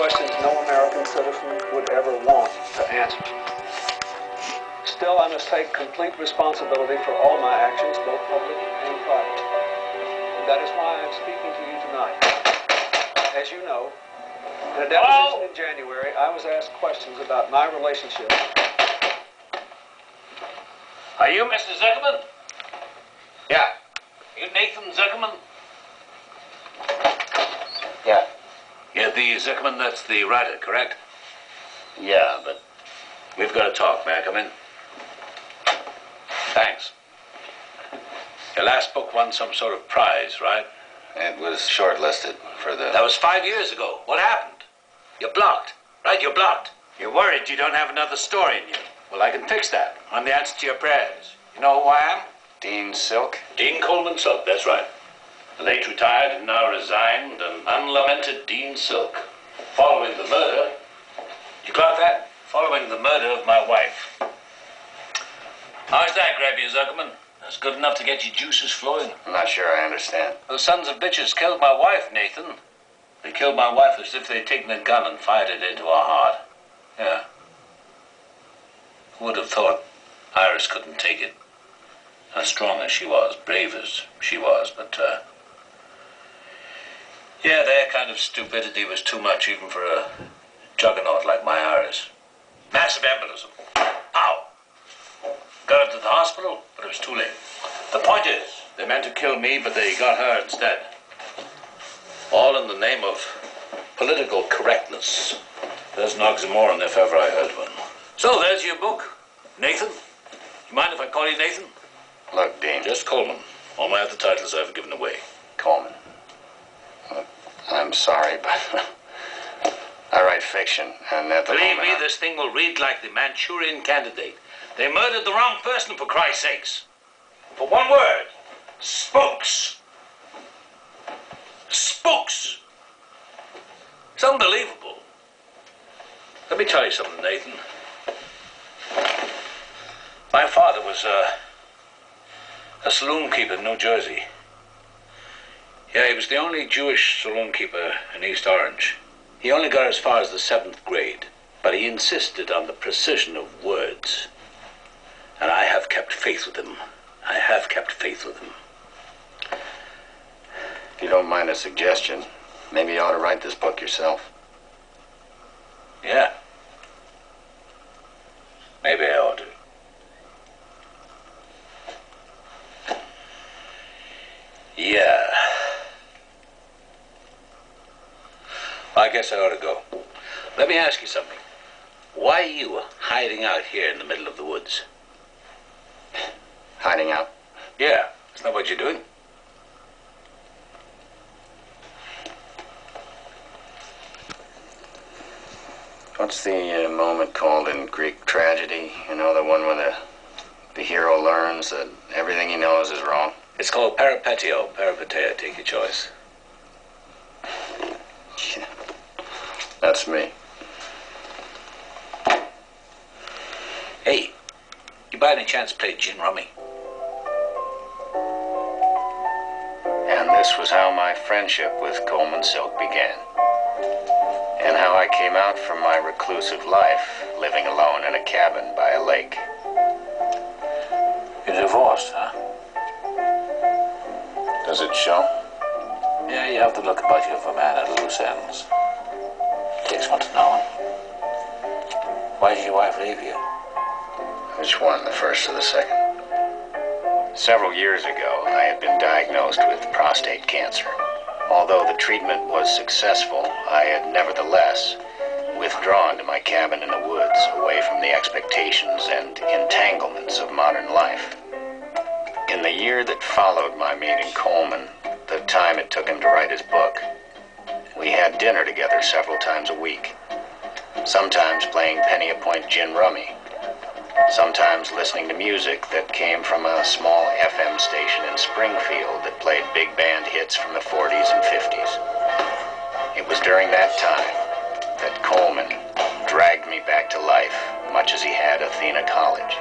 questions no American citizen would ever want to answer. Still, I must take complete responsibility for all my actions, both public and private. And that is why I'm speaking to you tonight. As you know, in a deposition in January, I was asked questions about my relationship. Are you Mr. Zuckerman? Yeah. You Nathan Zuckerman? Yeah. You're the Zuckerman that's the writer, correct? Yeah, but... We've got to talk. May I come in? Thanks. Your last book won some sort of prize, right? It was shortlisted for the... That was 5 years ago. What happened? You're blocked. Right, you're blocked. You're worried you don't have another story in you. Well, I can fix that. I'm the answer to your prayers. You know who I am? Dean Silk? Dean Coleman Silk, that's right. Late retired and now resigned, an unlamented Dean Silk. Following the murder... You clock that? Following the murder of my wife. How's that grab you, Zuckerman? That's good enough to get your juices flowing. I'm not sure I understand. Those sons of bitches killed my wife, Nathan. They killed my wife as if they'd taken a gun and fired it into her heart. Yeah. Who would have thought Iris couldn't take it? As strong as she was, brave as she was, but, yeah, their kind of stupidity was too much even for a juggernaut like my Iris. Massive embolism. Ow! Got her to the hospital, but it was too late. The point is, they meant to kill me, but they got her instead. All in the name of political correctness. There's an oxymoron if ever I heard one. So, there's your book. Nathan? You mind if I call you Nathan? Look, Dean. Just Coleman. All my other titles I've given away. Coleman. Look, I'm sorry, but I write fiction, and at the Believe moment... me, this thing will read like the Manchurian Candidate. They murdered the wrong person, for Christ's sakes. For one word. Spooks. Spooks. It's unbelievable. Let me tell you something, Nathan. My father was a saloon keeper in New Jersey. Yeah, he was the only Jewish saloon keeper in East Orange. He only got as far as the 7th grade, but he insisted on the precision of words. And I have kept faith with him. I have kept faith with him. If you don't mind a suggestion, maybe you ought to write this book yourself. Yeah. Maybe I ought to. Yeah. I guess I ought to go. Let me ask you something. Why are you hiding out here in the middle of the woods? Hiding out? Yeah. Isn't that what you're doing? What's the moment called in Greek tragedy? You know, the one where the hero learns that everything he knows is wrong? It's called peripetio, peripeteia, take your choice. Yeah. That's me. Hey, you by any chance play gin rummy? And this was how my friendship with Coleman Silk began. And how I came out from my reclusive life, living alone in a cabin by a lake. You're divorced, huh? Does it show? Yeah, you have the look about you of a man at loose ends. Takes one to know one. Why did your wife leave you? Which one, the first or the second? Several years ago, I had been diagnosed with prostate cancer. Although the treatment was successful, I had nevertheless withdrawn to my cabin in the woods, away from the expectations and entanglements of modern life. In the year that followed my meeting Coleman, the time it took him to write his book, we had dinner together several times a week. Sometimes playing penny-a-point gin rummy. Sometimes listening to music that came from a small FM station in Springfield that played big band hits from the 40s and 50s. It was during that time that Coleman dragged me back to life, much as he had Athena College.